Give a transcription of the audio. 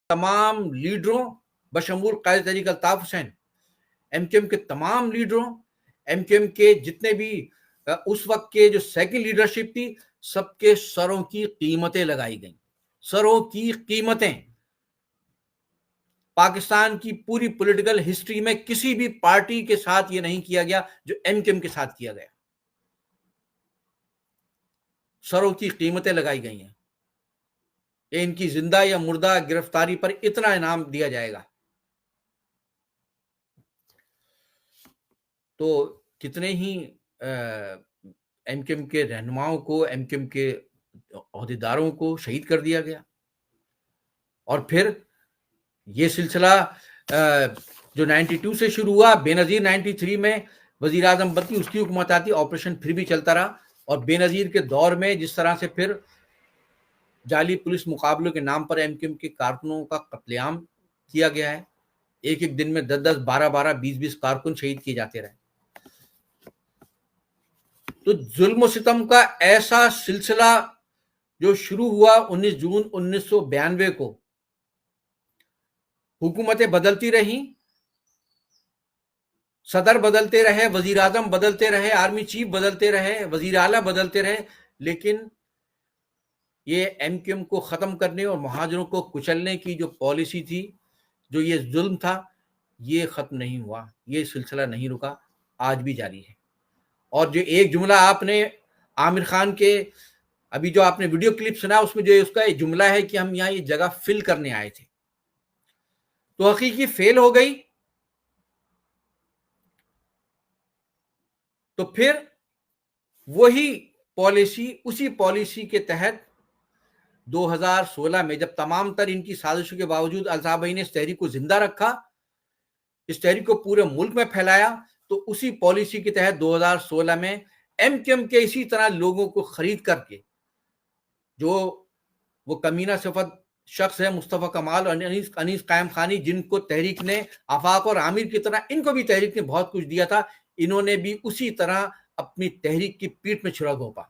تمام لیڈروں بشمول قائد تحریک Altaf Hussain, M Q M کے تمام لیڈروں، ایم کیو ایم کے جتنے بھی اس وقت کے جو سیکنڈ لیڈرشپ تھی، سب کے سروں کی قیمتیں لگائی گئیں، سروں کی قیمتیں۔ پاکستان کی پوری پولیٹیکل ہسٹری میں کسی بھی پارٹی کے ساتھ یہ نہیں کیا گیا جو ایم کیو ایم کے ساتھ کیا گیا، سروں کی قیمتیں لگائی گئی ہیں کہ ان کی زندہ یا مردہ گرفتاری پر اتنا انعام دیا جائے گا۔ تو کتنے ہی ایم کیو ایم کے رہنماؤں کو، ایم کیو ایم کے عہدیداروں کو شہید کر دیا گیا۔ اور پھر یہ سلسلہ جو 92 سے شروع ہوا، بے نظیر 93 میں وزیر اعظم بدلی، اس کی حکومت آتی، آپریشن پھر بھی چلتا رہا، اور بے نظیر کے دور میں جس طرح سے پھر جعلی پولیس مقابلوں کے نام پر ایم کیو ایم کے کارکنوں کا قتل عام کیا گیا ہے، ایک ایک دن میں 10 12 20 کارکن شہید کیے جاتے رہے۔ تو ظلم و ستم کا ایسا سلسلہ جو شروع ہوا 19 جون 1992 کو، حکومتیں بدلتی رہیں، صدر بدلتے رہے، وزیر اعظم بدلتے رہے، آرمی چیف بدلتے رہے، وزیر اعلیٰ بدلتے رہے، لیکن یہ ایم کیو ایم کو ختم کرنے اور مہاجروں کو کچلنے کی جو پالیسی تھی، جو یہ ظلم تھا، یہ ختم نہیں ہوا، یہ سلسلہ نہیں رکا، آج بھی جاری ہے۔ اور جو ایک جملہ آپ نے عامر خان کے ابھی جو آپ نے ویڈیو کلپ سنا، اس میں جو اس کا ایک جملہ ہے کہ ہم یہاں یہ جگہ فل کرنے آئے تھے، تو حقیقی فیل ہو گئی۔ تو پھر وہی پالیسی، اسی پالیسی کے تحت 2016 میں جب تمام تر ان کی سازشوں کے باوجود الطاف بھائی نے اس تحریک کو زندہ رکھا، اس تحریک کو پورے ملک میں پھیلایا، تو اسی پالیسی کے تحت 2016 میں ایم کیو ایم کے اسی طرح لوگوں کو خرید کر کے، جو وہ کمینہ صفت شخص ہے مصطفیٰ کمال اور انیس قائم خانی، جن کو تحریک نے آفاق اور عامر کی طرح ان کو بھی تحریک نے بہت کچھ دیا تھا، انہوں نے بھی اسی طرح اپنی تحریک کی پیٹھ میں چھرا گھونپا۔